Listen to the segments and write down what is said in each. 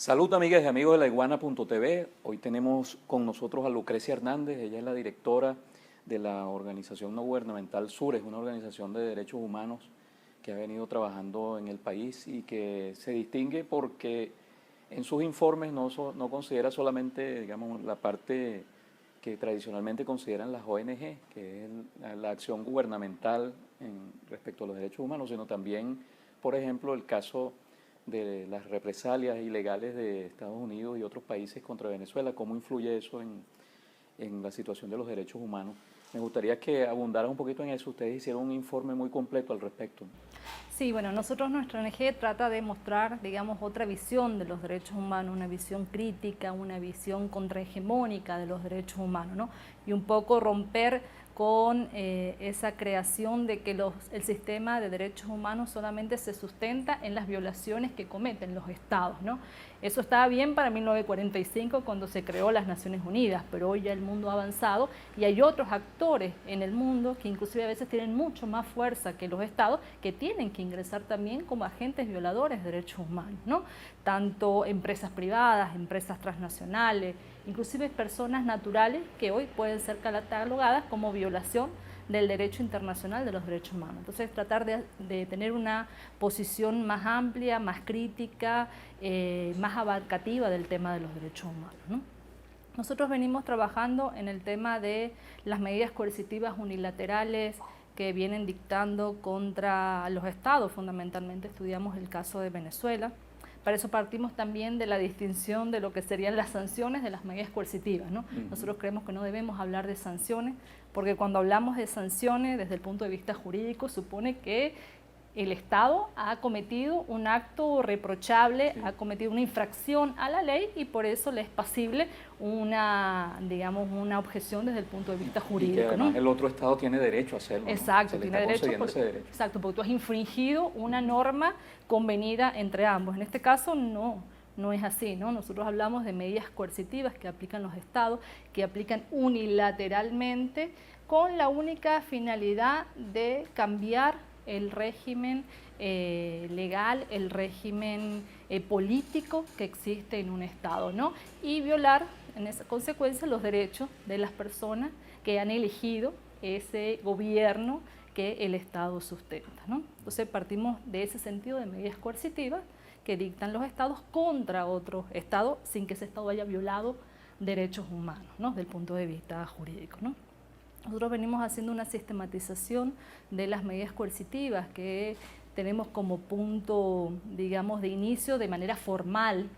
Salud, amigas y amigos de la iguana.tv. Hoy tenemos con nosotros a Lucrecia Hernández. Ella es la directora de la organización no gubernamental SURES, una organización de derechos humanos que ha venido trabajando en el país y que se distingue porque en sus informes no considera solamente, digamos, la parte que tradicionalmente consideran las ONG, que es la acción gubernamental respecto a los derechos humanos, sino también, por ejemplo, el caso de las represalias ilegales de Estados Unidos y otros países contra Venezuela, cómo influye eso en la situación de los derechos humanos. Me gustaría que abundaran un poquito en eso. Ustedes hicieron un informe muy completo al respecto. Sí, bueno, nuestra ONG trata de mostrar, digamos, otra visión de los derechos humanos, una visión crítica, una visión contrahegemónica de los derechos humanos, ¿no? Y un poco romper con esa creación de que el sistema de derechos humanos solamente se sustenta en las violaciones que cometen los estados, ¿no? Eso estaba bien para 1945 cuando se creó las Naciones Unidas, pero hoy ya el mundo ha avanzado y hay otros actores en el mundo que inclusive a veces tienen mucho más fuerza que los estados, que tienen que ingresar también como agentes violadores de derechos humanos, ¿no? Tanto empresas privadas, empresas transnacionales, inclusive personas naturales que hoy pueden ser catalogadas como violación del derecho internacional de los derechos humanos. Entonces, tratar de tener una posición más amplia, más crítica, más abarcativa del tema de los derechos humanos, ¿no? Nosotros venimos trabajando en el tema de las medidas coercitivas unilaterales que vienen dictando contra los estados. Fundamentalmente estudiamos el caso de Venezuela. Para eso partimos también de la distinción de lo que serían las sanciones de las medidas coercitivas, ¿no? Nosotros creemos que no debemos hablar de sanciones, porque cuando hablamos de sanciones desde el punto de vista jurídico supone que el Estado ha cometido un acto reprochable, sí, ha cometido una infracción a la ley y por eso le es pasible digamos, una objeción desde el punto de vista jurídico. Y que además, ¿no? El otro Estado tiene derecho a hacerlo. Exacto, ¿no? tiene derecho, ese derecho. Exacto, porque tú has infringido una norma convenida entre ambos. En este caso no es así, ¿no? Nosotros hablamos de medidas coercitivas que aplican los estados, que aplican unilateralmente con la única finalidad de cambiar el régimen legal, el régimen político que existe en un estado, ¿no? Y violar en esa consecuencia los derechos de las personas que han elegido ese gobierno que el Estado sustenta, ¿no? Entonces partimos de ese sentido de medidas coercitivas que dictan los estados contra otro estado sin que ese estado haya violado derechos humanos, ¿no? Desde el punto de vista jurídico, ¿no? Nosotros venimos haciendo una sistematización de las medidas coercitivas que tenemos como punto, digamos, de inicio de manera formal,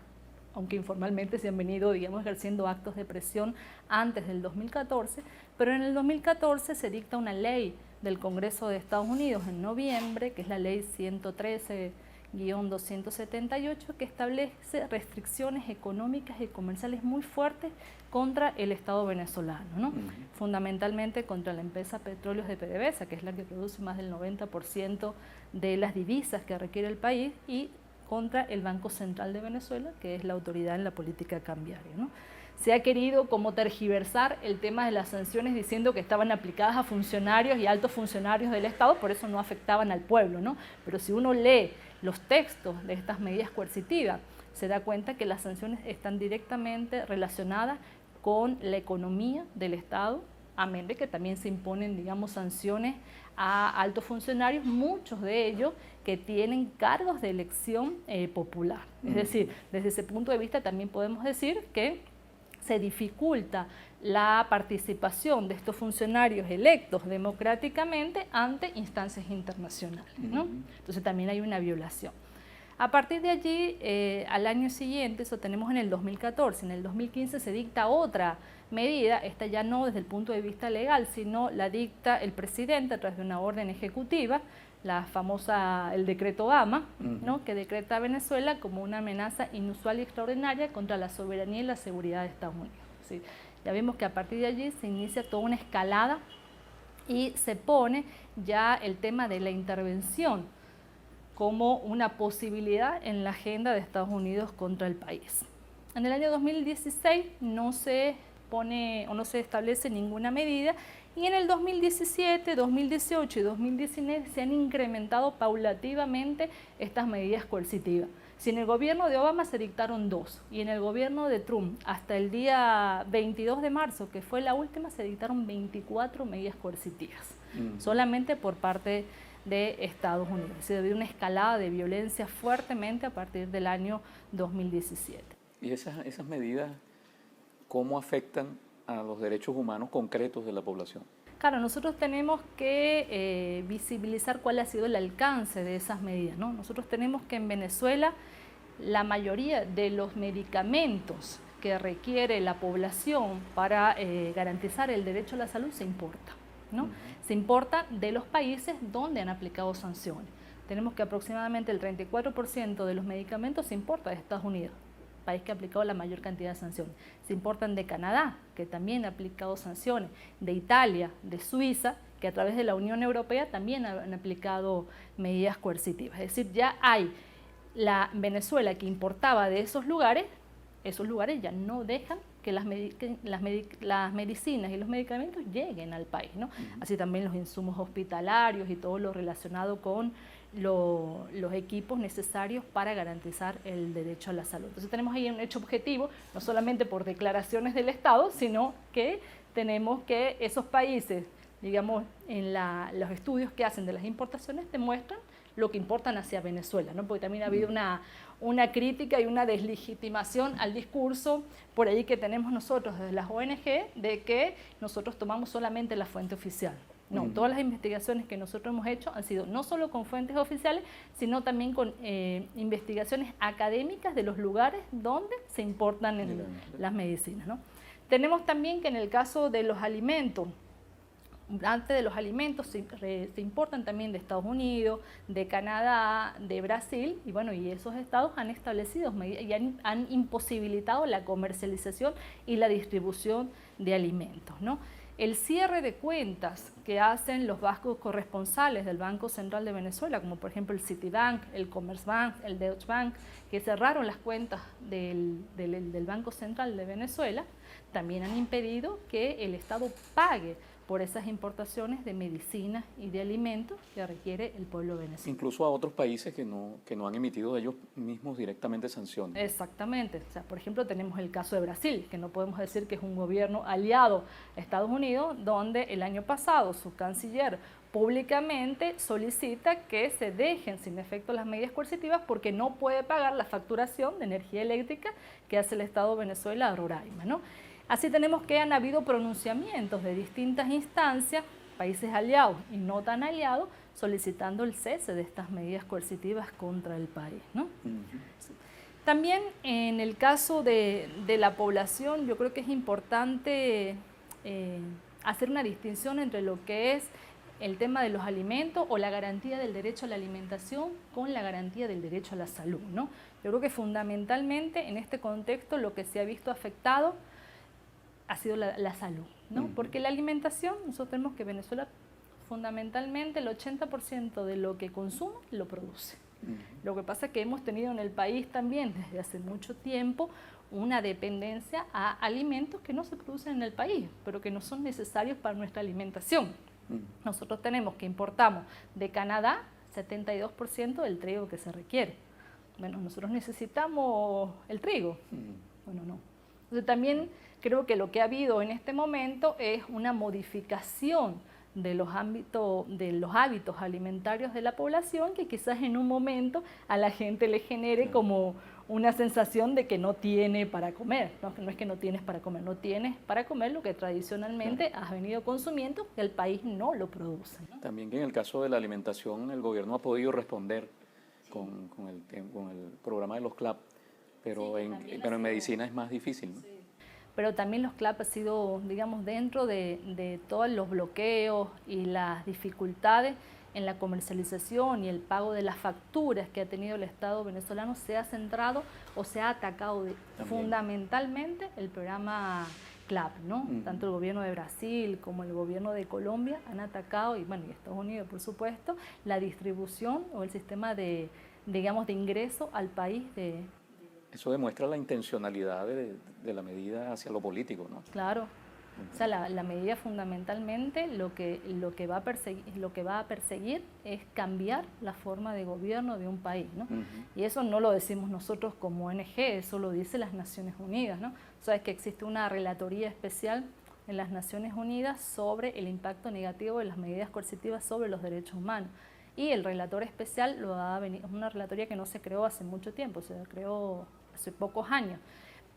aunque informalmente se han venido, digamos, ejerciendo actos de presión antes del 2014, pero en el 2014 se dicta una ley del Congreso de Estados Unidos en noviembre, que es la ley 113-278, que establece restricciones económicas y comerciales muy fuertes contra el Estado venezolano, ¿no? Fundamentalmente contra la empresa Petróleos de PDVSA, que es la que produce más del 90% de las divisas que requiere el país, y contra el Banco Central de Venezuela, que es la autoridad en la política cambiaria, ¿no? Se ha querido como tergiversar el tema de las sanciones diciendo que estaban aplicadas a funcionarios y altos funcionarios del Estado, por eso no afectaban al pueblo, ¿no? Pero si uno lee los textos de estas medidas coercitivas, se da cuenta que las sanciones están directamente relacionadas con la economía del Estado, amén de que también se imponen, digamos, sanciones a altos funcionarios, muchos de ellos que tienen cargos de elección popular. Es decir, desde ese punto de vista también podemos decir que se dificulta la participación de estos funcionarios electos democráticamente ante instancias internacionales, ¿no? Entonces también hay una violación. A partir de allí, al año siguiente, eso tenemos en el 2014, en el 2015 se dicta otra medida, esta ya no desde el punto de vista legal, sino la dicta el presidente a través de una orden ejecutiva, la famosa, el decreto Gama, ¿no? Que decreta a Venezuela como una amenaza inusual y extraordinaria contra la soberanía y la seguridad de Estados Unidos. ¿Sí? Ya vimos que a partir de allí se inicia toda una escalada y se pone ya el tema de la intervención como una posibilidad en la agenda de Estados Unidos contra el país. En el año 2016 no se pone o no se establece ninguna medida y en el 2017, 2018 y 2019 se han incrementado paulativamente estas medidas coercitivas. Si en el gobierno de Obama se dictaron 2 y en el gobierno de Trump hasta el día 22 de marzo, que fue la última, se dictaron 24 medidas coercitivas, solamente por parte de Estados Unidos. Se dio una escalada de violencia fuertemente a partir del año 2017. ¿Y esas medidas cómo afectan a los derechos humanos concretos de la población? Claro, nosotros tenemos que visibilizar cuál ha sido el alcance de esas medidas, ¿no? Nosotros tenemos que en Venezuela la mayoría de los medicamentos que requiere la población para garantizar el derecho a la salud se importa, ¿no? Se importa de los países donde han aplicado sanciones. Tenemos que aproximadamente el 34% de los medicamentos se importa de Estados Unidos, país que ha aplicado la mayor cantidad de sanciones. Se importan de Canadá, que también ha aplicado sanciones, de Italia, de Suiza, que a través de la Unión Europea también han aplicado medidas coercitivas. Es decir, ya hay la Venezuela que importaba de esos lugares ya no dejan que las medicinas y los medicamentos lleguen al país, ¿no? Así también los insumos hospitalarios y todo lo relacionado con los equipos necesarios para garantizar el derecho a la salud. Entonces tenemos ahí un hecho objetivo, no solamente por declaraciones del Estado, sino que tenemos que esos países, digamos, en los estudios que hacen de las importaciones, demuestran lo que importan hacia Venezuela, ¿no? Porque también ha habido una crítica y una deslegitimación al discurso por ahí que tenemos nosotros desde las ONG de que nosotros tomamos solamente la fuente oficial. No, todas las investigaciones que nosotros hemos hecho han sido no solo con fuentes oficiales, sino también con investigaciones académicas de los lugares donde se importan las medicinas, ¿no? Tenemos también que en el caso de los alimentos, antes de los alimentos se importan también de Estados Unidos, de Canadá, de Brasil, y bueno, y esos estados han establecido medidas y han imposibilitado la comercialización y la distribución de alimentos, ¿no? El cierre de cuentas que hacen los bancos corresponsales del Banco Central de Venezuela, como por ejemplo el Citibank, el Commerzbank, el Deutsche Bank, que cerraron las cuentas del Banco Central de Venezuela, también han impedido que el Estado pague por esas importaciones de medicinas y de alimentos que requiere el pueblo venezolano. Incluso a otros países que no han emitido ellos mismos directamente sanciones. Exactamente. O sea, por ejemplo, tenemos el caso de Brasil, que no podemos decir que es un gobierno aliado a Estados Unidos, donde el año pasado su canciller públicamente solicita que se dejen sin efecto las medidas coercitivas porque no puede pagar la facturación de energía eléctrica que hace el Estado de Venezuela a Roraima, ¿no? Así tenemos que han habido pronunciamientos de distintas instancias, países aliados y no tan aliados, solicitando el cese de estas medidas coercitivas contra el país, ¿no? También en el caso de la población, yo creo que es importante hacer una distinción entre lo que es el tema de los alimentos o la garantía del derecho a la alimentación con la garantía del derecho a la salud, ¿no? Yo creo que fundamentalmente en este contexto lo que se ha visto afectado ha sido la salud, ¿no? Porque la alimentación, nosotros tenemos que Venezuela fundamentalmente el 80% de lo que consume lo produce. Lo que pasa es que hemos tenido en el país también desde hace mucho tiempo una dependencia a alimentos que no se producen en el país, pero que no son necesarios para nuestra alimentación. Nosotros tenemos que importamos de Canadá 72% del trigo que se requiere. Bueno, nosotros necesitamos el trigo. Bueno, no. Entonces también creo que lo que ha habido en este momento es una modificación de los hábitos alimentarios de la población que quizás en un momento a la gente le genere como una sensación de que no tiene para comer. No es que no tienes para comer, no tienes para comer lo que tradicionalmente has venido consumiendo y el país no lo produce, ¿no? También que en el caso de la alimentación el gobierno ha podido responder con el programa de los CLAP, pero en medicina es más difícil, ¿no? Sí. Pero también los CLAP ha sido, digamos, dentro de todos los bloqueos y las dificultades en la comercialización y el pago de las facturas que ha tenido el Estado venezolano, se ha centrado o se ha atacado fundamentalmente el programa CLAP, ¿no? Tanto el gobierno de Brasil como el gobierno de Colombia han atacado, y bueno, y Estados Unidos, por supuesto, la distribución o el sistema de ingreso al país de... Eso demuestra la intencionalidad de la medida hacia lo político, ¿no? Claro, O sea, la medida fundamentalmente lo que va a perseguir es cambiar la forma de gobierno de un país, ¿no? Y eso no lo decimos nosotros como ONG, eso lo dice las Naciones Unidas, ¿no? Sabes que existe una relatoría especial en las Naciones Unidas sobre el impacto negativo de las medidas coercitivas sobre los derechos humanos. Y el relator especial es una relatoría que no se creó hace mucho tiempo, se creó hace pocos años.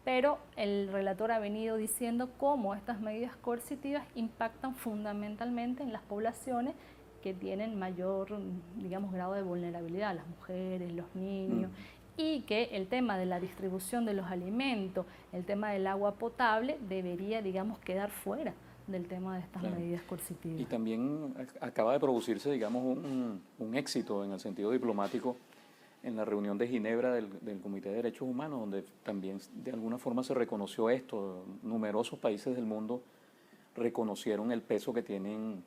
Pero el relator ha venido diciendo cómo estas medidas coercitivas impactan fundamentalmente en las poblaciones que tienen mayor, digamos, grado de vulnerabilidad, las mujeres, los niños, y que el tema de la distribución de los alimentos, el tema del agua potable, debería, digamos, quedar fuera del tema de estas medidas coercitivas. Y también acaba de producirse, digamos, un éxito en el sentido diplomático en la reunión de Ginebra del Comité de Derechos Humanos, donde también de alguna forma se reconoció esto. Numerosos países del mundo reconocieron el peso que tienen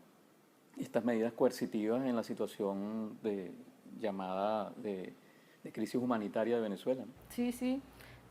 estas medidas coercitivas en la situación llamada de crisis humanitaria de Venezuela, ¿no? Sí, sí.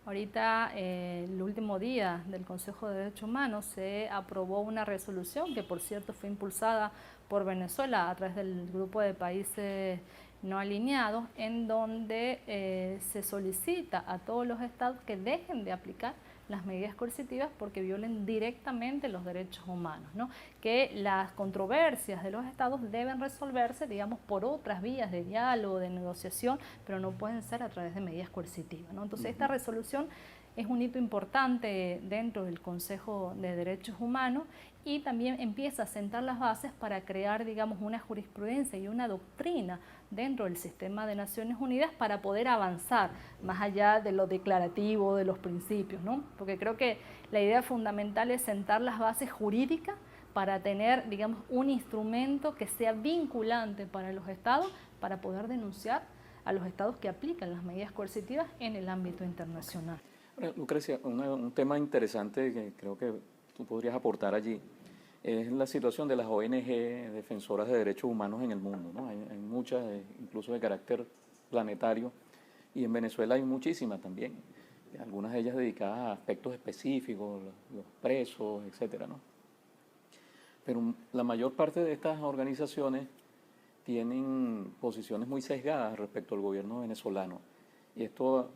Ahorita, el último día del Consejo de Derechos Humanos, se aprobó una resolución que, por cierto, fue impulsada por Venezuela a través del grupo de países no alineados, en donde se solicita a todos los estados que dejen de aplicar las medidas coercitivas porque violen directamente los derechos humanos, ¿no? Que las controversias de los estados deben resolverse, digamos, por otras vías de diálogo, de negociación, pero no pueden ser a través de medidas coercitivas, ¿no? Entonces, esta resolución es un hito importante dentro del Consejo de Derechos Humanos y también empieza a sentar las bases para crear, digamos, una jurisprudencia y una doctrina dentro del sistema de Naciones Unidas para poder avanzar más allá de lo declarativo, de los principios, ¿no? Porque creo que la idea fundamental es sentar las bases jurídicas para tener, digamos, un instrumento que sea vinculante para los estados para poder denunciar a los estados que aplican las medidas coercitivas en el ámbito internacional. Lucrecia, un tema interesante que creo que tú podrías aportar allí es la situación de las ONG defensoras de derechos humanos en el mundo, ¿no? Hay muchas, incluso de carácter planetario, y en Venezuela hay muchísimas también, algunas de ellas dedicadas a aspectos específicos, los presos, etcétera, ¿no? Pero la mayor parte de estas organizaciones tienen posiciones muy sesgadas respecto al gobierno venezolano, y esto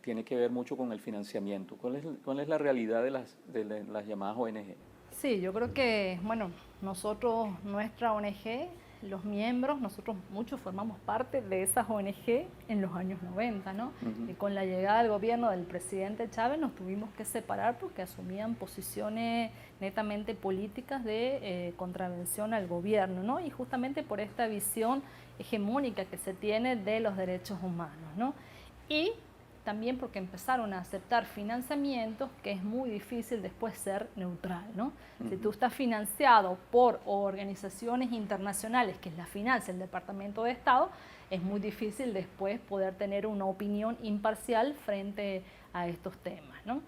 tiene que ver mucho con el financiamiento. ¿Cuál es la realidad de las llamadas ONG? Sí, yo creo que, bueno, nosotros, nuestra ONG, los miembros, nosotros muchos formamos parte de esas ONG en los años 90, ¿no? Y con la llegada del gobierno del presidente Chávez nos tuvimos que separar porque asumían posiciones netamente políticas de contravención al gobierno, ¿no? Y justamente por esta visión hegemónica que se tiene de los derechos humanos, ¿no? Y también porque empezaron a aceptar financiamientos que es muy difícil después ser neutral, ¿no? Si tú estás financiado por organizaciones internacionales que la financia el Departamento de Estado, es muy difícil después poder tener una opinión imparcial frente a estos temas, ¿no?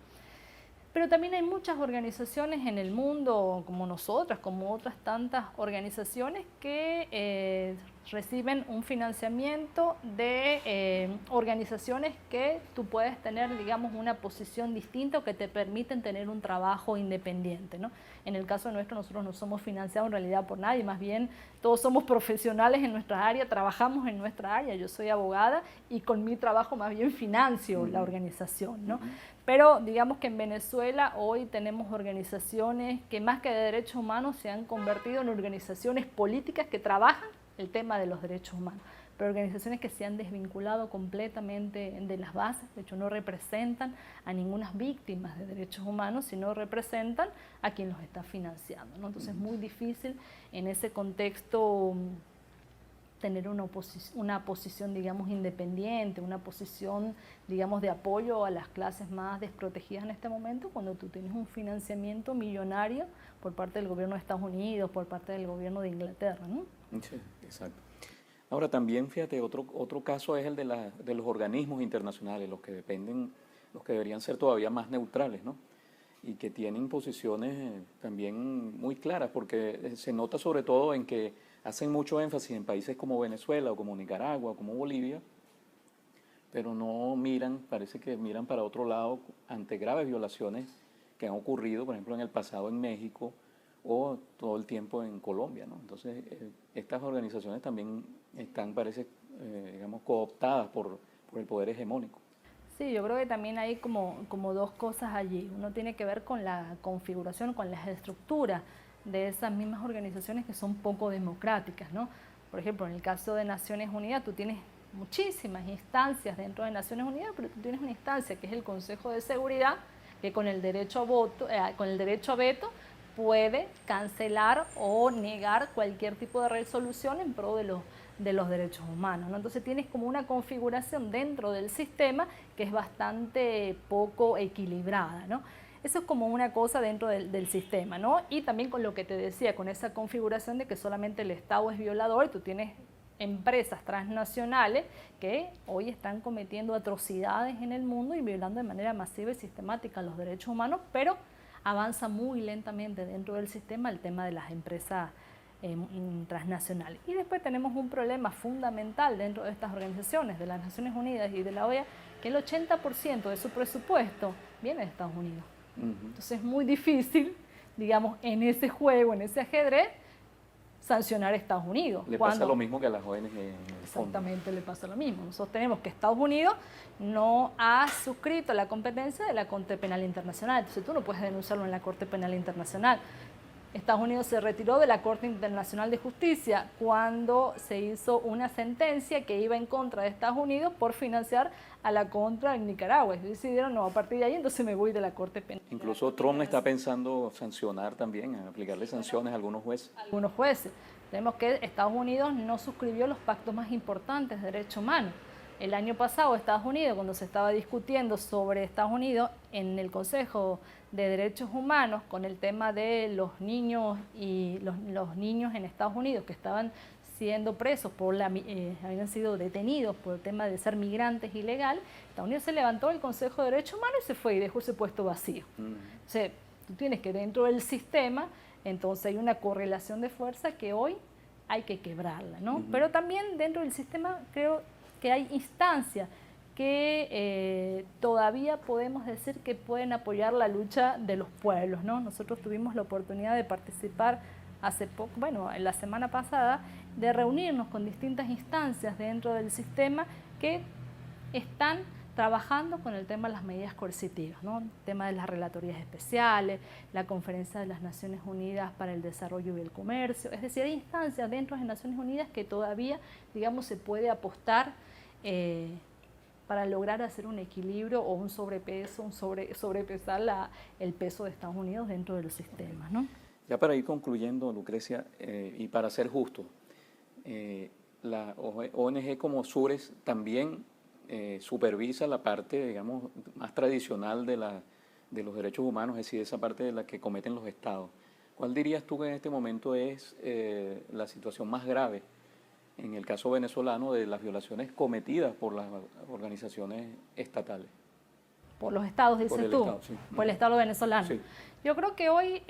Pero también hay muchas organizaciones en el mundo, como nosotras, como otras tantas organizaciones que reciben un financiamiento de organizaciones que tú puedes tener, digamos, una posición distinta o que te permiten tener un trabajo independiente, ¿no? En el caso nuestro, nosotros no somos financiados en realidad por nadie, más bien todos somos profesionales en nuestra área, trabajamos en nuestra área. Yo soy abogada y con mi trabajo más bien financio la organización, ¿no? Pero digamos que en Venezuela hoy tenemos organizaciones que más que de derechos humanos se han convertido en organizaciones políticas que trabajan el tema de los derechos humanos, pero organizaciones que se han desvinculado completamente de las bases, de hecho no representan a ninguna víctima de derechos humanos, sino representan a quien los está financiando, ¿no? Entonces es muy difícil en ese contexto tener una posición, digamos, independiente, una posición, digamos, de apoyo a las clases más desprotegidas en este momento, cuando tú tienes un financiamiento millonario por parte del gobierno de Estados Unidos, por parte del gobierno de Inglaterra, ¿no? Sí, exacto. Ahora también, fíjate, otro caso es el de los organismos internacionales, los que deberían ser todavía más neutrales, ¿no? Y que tienen posiciones también muy claras, porque se nota sobre todo en que hacen mucho énfasis en países como Venezuela o como Nicaragua o como Bolivia, pero no miran, parece que miran para otro lado ante graves violaciones que han ocurrido, por ejemplo, en el pasado en México o todo el tiempo en Colombia, ¿no? Entonces, estas organizaciones también están, parece, digamos, cooptadas por el poder hegemónico. Sí, yo creo que también hay como dos cosas allí. Uno tiene que ver con la configuración, con las estructuras de esas mismas organizaciones que son poco democráticas, ¿no? Por ejemplo, en el caso de Naciones Unidas, tú tienes muchísimas instancias dentro de Naciones Unidas, pero tú tienes una instancia que es el Consejo de Seguridad, que con el derecho a voto, con el derecho a veto puede cancelar o negar cualquier tipo de resolución en pro de los derechos humanos, ¿no? Entonces tienes como una configuración dentro del sistema que es bastante poco equilibrada, ¿no? Eso es como una cosa dentro del sistema, ¿no? Y también con lo que te decía, con esa configuración de que solamente el Estado es violador y tú tienes empresas transnacionales que hoy están cometiendo atrocidades en el mundo y violando de manera masiva y sistemática los derechos humanos, pero avanza muy lentamente dentro del sistema el tema de las empresas transnacionales. Y después tenemos un problema fundamental dentro de estas organizaciones, de las Naciones Unidas y de la OEA, que el 80% de su presupuesto viene de Estados Unidos. Entonces es muy difícil, digamos, en ese juego, en ese ajedrez, sancionar a Estados Unidos. Le pasa lo mismo que a las ONG en el fondo. Exactamente, le pasa lo mismo. Nosotros tenemos que Estados Unidos no ha suscrito la competencia de la Corte Penal Internacional, entonces tú no puedes denunciarlo en la Corte Penal Internacional. Estados Unidos se retiró de la Corte Internacional de Justicia cuando se hizo una sentencia que iba en contra de Estados Unidos por financiar a la contra en Nicaragua. Y decidieron, no, a partir de ahí entonces me voy de la Corte Penal. Incluso Trump está pensando sancionar también, aplicarle sanciones a algunos jueces. Algunos jueces. Tenemos que Estados Unidos no suscribió los pactos más importantes de derechos humanos. El año pasado Estados Unidos, cuando se estaba discutiendo sobre Estados Unidos en el Consejo de Derechos Humanos con el tema de los niños y los niños en Estados Unidos que estaban siendo presos, habían sido detenidos por el tema de ser migrantes ilegal, Estados Unidos se levantó del Consejo de Derechos Humanos y se fue y dejó ese puesto vacío. O sea, tú tienes que dentro del sistema, entonces hay una correlación de fuerza que hoy hay que quebrarla, ¿no? Pero también dentro del sistema creo que hay instancias que todavía podemos decir que pueden apoyar la lucha de los pueblos, ¿no? Nosotros tuvimos la oportunidad de participar hace poco, bueno, la semana pasada, de reunirnos con distintas instancias dentro del sistema que están trabajando con el tema de las medidas coercitivas, ¿no? El tema de las relatorías especiales, la Conferencia de las Naciones Unidas para el Desarrollo y el Comercio, es decir, hay instancias dentro de Naciones Unidas que todavía, digamos, se puede apostar para lograr hacer un equilibrio o un sobrepeso, sobrepesar el peso de Estados Unidos dentro del sistema, ¿no? Ya para ir concluyendo, Lucrecia, y para ser justo, la ONG como Sures también supervisa la parte, digamos, más tradicional de los derechos humanos, es decir, esa parte de la que cometen los estados. ¿Cuál dirías tú que en este momento es la situación más grave en el caso venezolano de las violaciones cometidas por las organizaciones estatales? Por los estados, dices tú, Estado, sí. por el Estado venezolano. Sí. Yo creo que hoy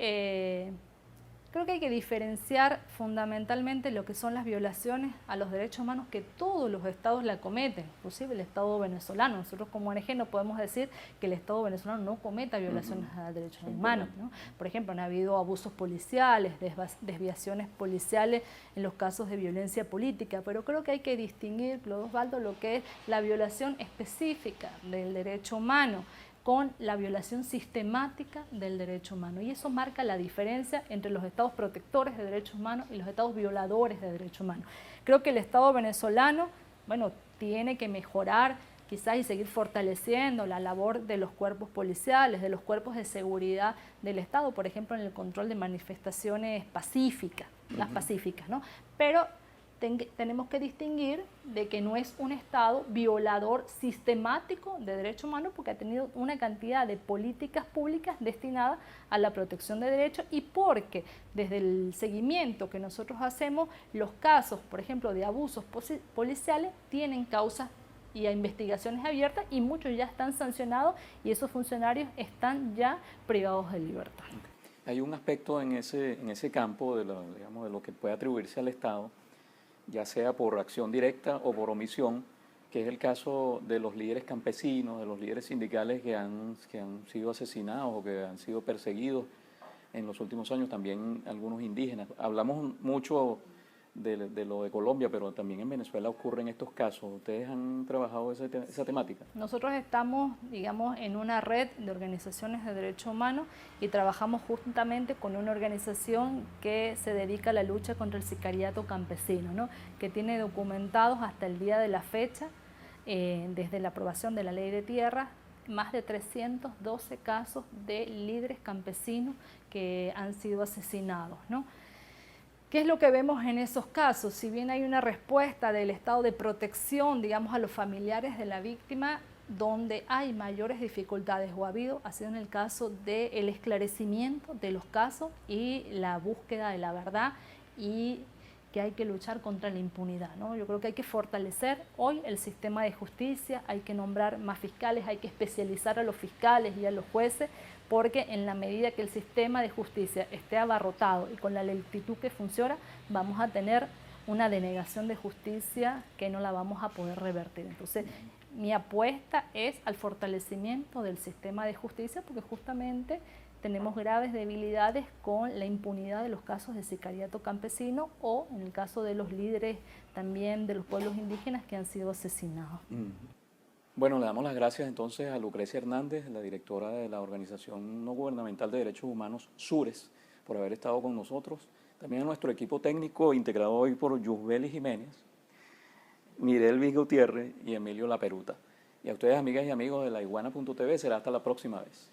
creo que hay que diferenciar fundamentalmente lo que son las violaciones a los derechos humanos que todos los estados la cometen, inclusive el Estado venezolano. Nosotros como ONG no podemos decir que el Estado venezolano no cometa violaciones a derechos humanos, ¿no? Por ejemplo, han habido abusos policiales, desviaciones policiales en los casos de violencia política, pero creo que hay que distinguir, Claudio Osvaldo, lo que es la violación específica del derecho humano con la violación sistemática del derecho humano. Y eso marca la diferencia entre los estados protectores de derechos humanos y los estados violadores de derechos humanos. Creo que el Estado venezolano, bueno, tiene que mejorar quizás y seguir fortaleciendo la labor de los cuerpos policiales, de los cuerpos de seguridad del Estado, por ejemplo, en el control de manifestaciones pacíficas, las pacíficas, ¿no? Pero tenemos que distinguir de que no es un Estado violador sistemático de derechos humanos porque ha tenido una cantidad de políticas públicas destinadas a la protección de derechos y porque desde el seguimiento que nosotros hacemos, los casos, por ejemplo, de abusos policiales tienen causas y a investigaciones abiertas y muchos ya están sancionados y esos funcionarios están ya privados de libertad. Hay un aspecto en ese campo digamos, de lo que puede atribuirse al Estado, ya sea por acción directa o por omisión, que es el caso de los líderes campesinos, de los líderes sindicales que han sido asesinados o que han sido perseguidos en los últimos años, también algunos indígenas. Hablamos mucho de lo de Colombia, pero también en Venezuela ocurren estos casos. ¿Ustedes han trabajado esa temática? Nosotros estamos, digamos, en una red de organizaciones de derechos humanos y trabajamos justamente con una organización que se dedica a la lucha contra el sicariato campesino, ¿no? Que tiene documentados hasta el día de la fecha, desde la aprobación de la Ley de Tierra, más de 312 casos de líderes campesinos que han sido asesinados, ¿no? ¿Qué es lo que vemos en esos casos? Si bien hay una respuesta del Estado de protección, digamos, a los familiares de la víctima, donde hay mayores dificultades o ha sido en el caso del esclarecimiento de los casos y la búsqueda de la verdad, y que hay que luchar contra la impunidad, ¿no? Yo creo que hay que fortalecer hoy el sistema de justicia, hay que nombrar más fiscales, hay que especializar a los fiscales y a los jueces, porque en la medida que el sistema de justicia esté abarrotado y con la lentitud que funciona, vamos a tener una denegación de justicia que no la vamos a poder revertir. Entonces, mi apuesta es al fortalecimiento del sistema de justicia, porque justamente tenemos graves debilidades con la impunidad de los casos de sicariato campesino o en el caso de los líderes también de los pueblos indígenas que han sido asesinados. Bueno, le damos las gracias entonces a Lucrecia Hernández, la directora de la Organización No Gubernamental de Derechos Humanos, SURES, por haber estado con nosotros. También a nuestro equipo técnico, integrado hoy por Yusbeli Jiménez, Mirelvis Gutiérrez y Emilio Laperuta. Y a ustedes, amigas y amigos de la Iguana.tv, será hasta la próxima vez.